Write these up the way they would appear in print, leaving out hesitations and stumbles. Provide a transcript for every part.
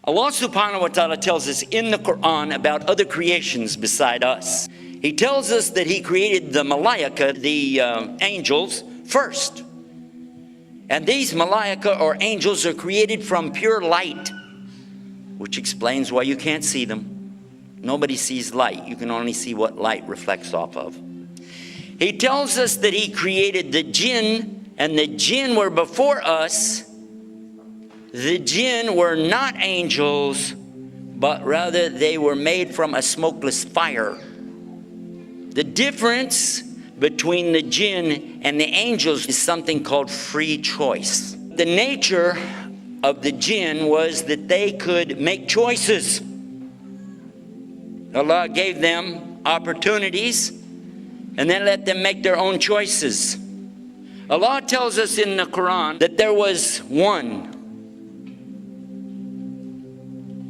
Allah subhanahu wa ta'ala tells us in the Quran about other creations beside us. He tells us that He created the malaika, the angels, first. And these malaika or angels are created from pure light, which explains why you can't see them. Nobody sees light. You can only see what light reflects off of. He tells us that He created the jinn, and the jinn were before us. The jinn were not angels, but rather they were made from a smokeless fire. The difference between the jinn and the angels is something called free choice. The nature of the jinn was that they could make choices. Allah gave them opportunities and then let them make their own choices. Allah tells us in the Quran that there was one,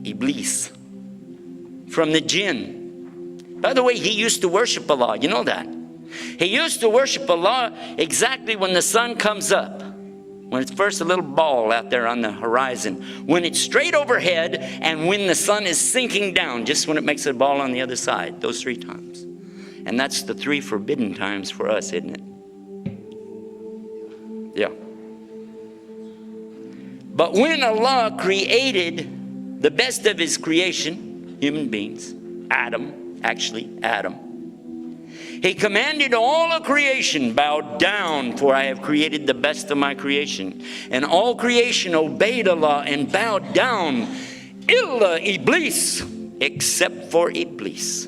Iblis, from the jinn. By the way, he used to worship Allah. You know that. He used to worship Allah exactly when the sun comes up. When it's first a little ball out there on the horizon. When it's straight overhead and when the sun is sinking down. Just when it makes a ball on the other side. Those 3 times. And that's the 3 forbidden times for us, isn't it? Yeah. But when Allah created the best of His creation, human beings, Adam, He commanded all of creation, bow down, for I have created the best of my creation. And all creation obeyed Allah and bowed down, illa Iblis, except for Iblis.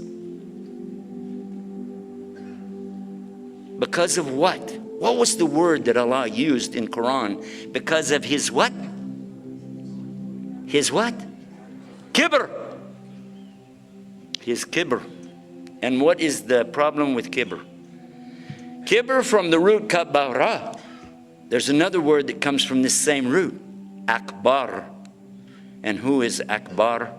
Because of what? What was the word that Allah used in Quran? Because of his what? His what? Kibr. His kibr. And what is the problem with kibr? Kibr from the root kabara. There's another word that comes from this same root. Akbar. And who is Akbar?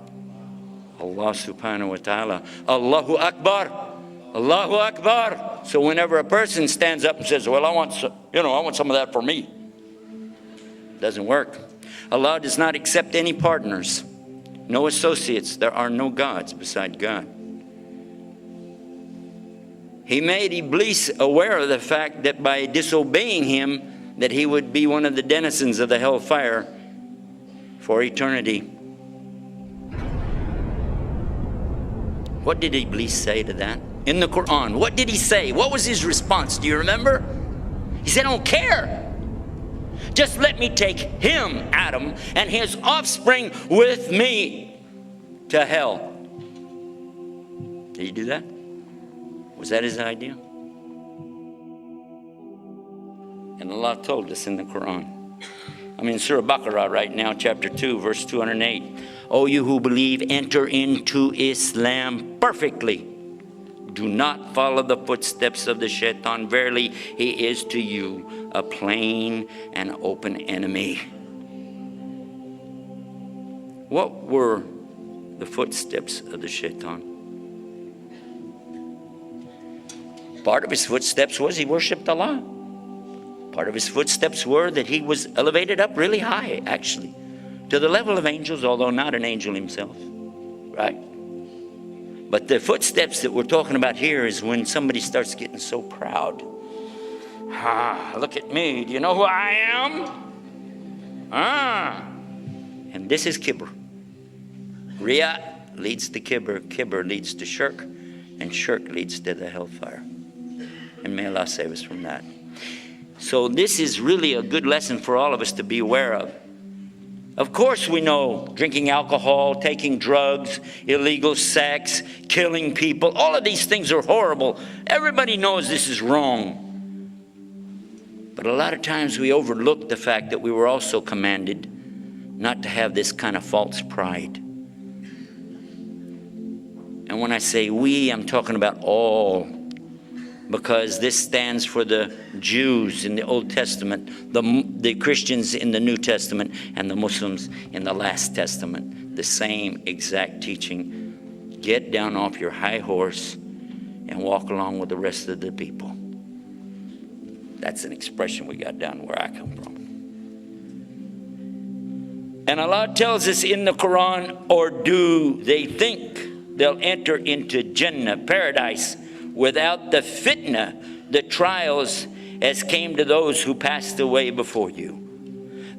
Allah subhanahu wa ta'ala. Allahu Akbar. Allahu Akbar. So whenever a person stands up and says, well, I want some of that for me. Doesn't work. Allah does not accept any partners. No associates. There are no gods beside God. He made Iblis aware of the fact that by disobeying him, that he would be one of the denizens of the hellfire for eternity. What did Iblis say to that? In the Quran, what did he say? What was his response? Do you remember? He said, I don't care. Just let me take him, Adam, and his offspring with me to hell. Did he do that? Was that his idea? And Allah told us in the Quran. I'm in Surah Baqarah right now, chapter 2, verse 208. O you who believe, enter into Islam perfectly. Do not follow the footsteps of the shaitan. Verily, he is to you a plain and open enemy. What were the footsteps of the shaitan? Part of his footsteps was he worshipped Allah. Part of his footsteps were that he was elevated up really high, actually, to the level of angels, although not an angel himself. Right? But the footsteps that we're talking about here is when somebody starts getting so proud. Look at me. Do you know who I am? And this is kibr. Riya leads to kibr. Kibr leads to shirk. And shirk leads to the hellfire. And may Allah save us from that. So this is really a good lesson for all of us to be aware of. Of course we know drinking alcohol, taking drugs, illegal sex, killing people. All of these things are horrible. Everybody knows this is wrong. But a lot of times we overlook the fact that we were also commanded not to have this kind of false pride. And when I say we, I'm talking about all. Because this stands for the Jews in the Old Testament, the Christians in the New Testament, and the Muslims in the Last Testament. The same exact teaching. Get down off your high horse and walk along with the rest of the people. That's an expression we got down where I come from. And Allah tells us in the Quran, or do they think they'll enter into Jannah, paradise, without the fitna, the trials, as came to those who passed away before you?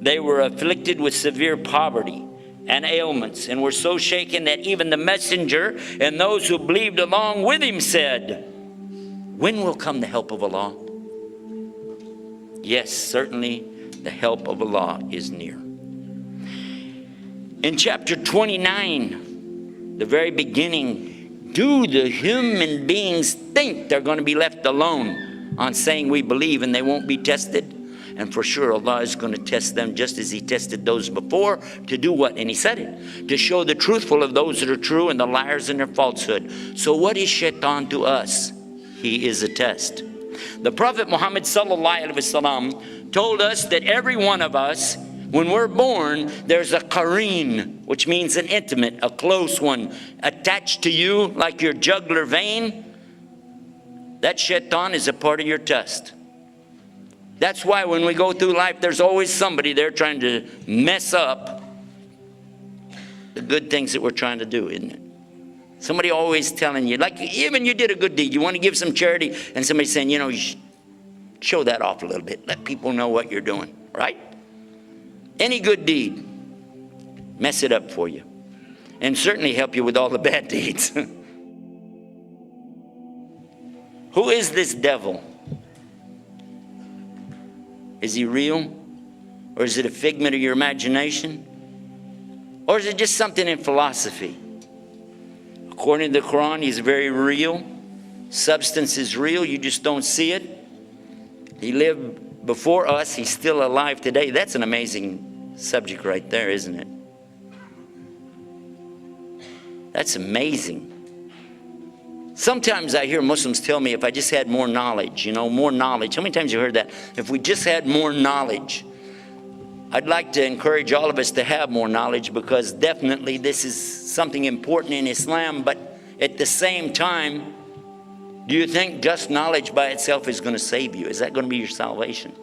They were afflicted with severe poverty and ailments, and were so shaken that even the messenger and those who believed along with him said, when will come the help of Allah? Yes, certainly the help of Allah is near. In chapter 29, the very beginning, do the human beings think they're going to be left alone on saying we believe and they won't be tested? And for sure, Allah is going to test them just as He tested those before. To do what? And He said it. To show the truthful of those that are true and the liars in their falsehood. So what is shaitan to us? He is a test. The Prophet Muhammad sallallahu alaihi wasallam told us that every one of us, when we're born, there's a qareen, which means an intimate, a close one, attached to you like your jugular vein. That shaitan is a part of your test. That's why when we go through life, there's always somebody there trying to mess up the good things that we're trying to do, isn't it? Somebody always telling you, like even you did a good deed, you want to give some charity, and somebody saying, you know, you should show that off a little bit. Let people know what you're doing, right? Any good deed, mess it up for you. And certainly help you with all the bad deeds. Who is this devil? Is he real? Or is it a figment of your imagination? Or is it just something in philosophy? According to the Quran, he's very real. Substance is real, you just don't see it. He lived before us, he's still alive today. That's an amazing subject right there, isn't it? That's amazing. Sometimes I hear Muslims tell me if I just had more knowledge, you know, more knowledge. How many times have you heard that? If we just had more knowledge. I'd like to encourage all of us to have more knowledge, because definitely this is something important in Islam, but at the same time, do you think just knowledge by itself is going to save you? Is that going to be your salvation?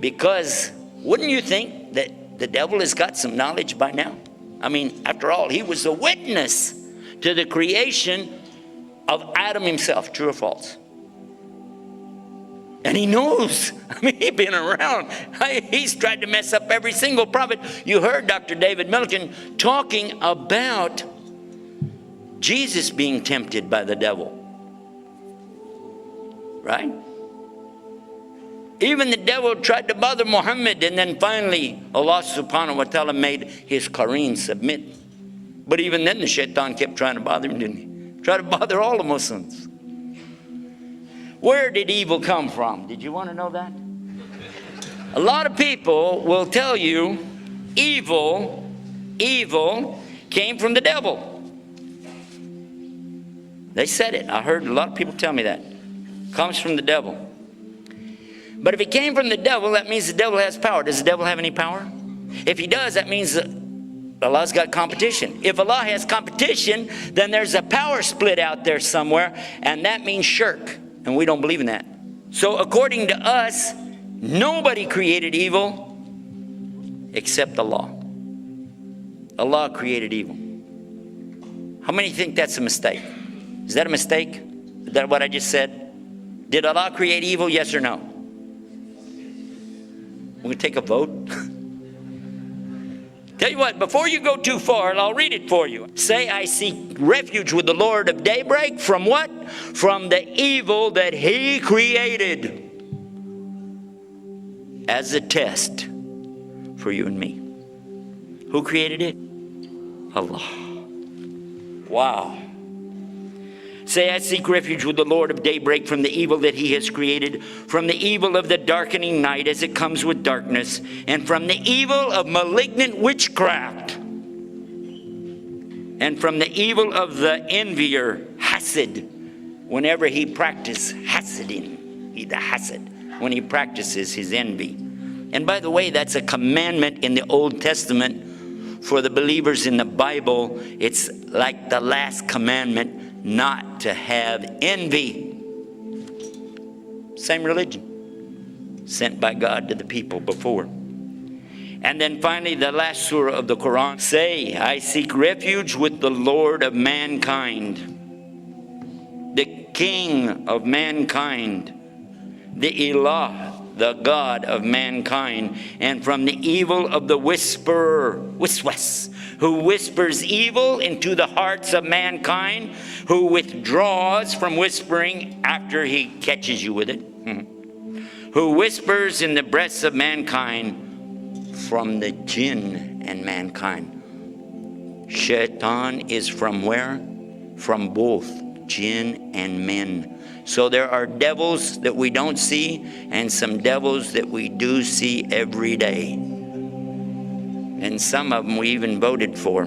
Because wouldn't you think that the devil has got some knowledge by now? I mean, after all, he was a witness to the creation of Adam himself, true or false? And he knows. I mean, he's been around. He's tried to mess up every single prophet. You heard Dr. David Milliken talking about Jesus being tempted by the devil. Right? Even the devil tried to bother Muhammad, and then finally Allah subhanahu wa ta'ala made his qareen submit. But even then the shaitan kept trying to bother him, didn't he? Try to bother all the Muslims. Where did evil come from? Did you want to know that? A lot of people will tell you evil came from the devil. They said it. I heard a lot of people tell me that. Comes from the devil. But if it came from the devil, that means the devil has power. Does the devil have any power? If he does, that means that Allah's got competition. If Allah has competition, then there's a power split out there somewhere, and that means shirk. And we don't believe in that. So according to us, nobody created evil except Allah. Allah created evil. How many think that's a mistake? Is that a mistake? Is that what I just said? Did Allah create evil, yes or no? We're going to take a vote. Tell you what, before you go too far, and I'll read it for you. Say, I seek refuge with the Lord of daybreak. From what? From the evil that He created. As a test for you and me. Who created it? Allah. Wow. Say, I seek refuge with the Lord of daybreak from the evil that He has created, from the evil of the darkening night as it comes with darkness, and from the evil of malignant witchcraft, and from the evil of the envier, hasad, whenever he practices hasadin, the hasad, when he practices his envy. And by the way, that's a commandment in the Old Testament for the believers in the Bible. It's like the last commandment, not to have envy. Same religion sent by God to the people before. And then finally, the last surah of the Quran. Say, I seek refuge with the Lord of mankind, the King of mankind, the Ilah, the God of mankind, and from the evil of the whisperer, Wiswas, who whispers evil into the hearts of mankind, who withdraws from whispering after he catches you with it, who whispers in the breasts of mankind, from the jinn and mankind. Shaitan is from where? From both jinn and men. So there are devils that we don't see, and some devils that we do see every day. And some of them we even voted for.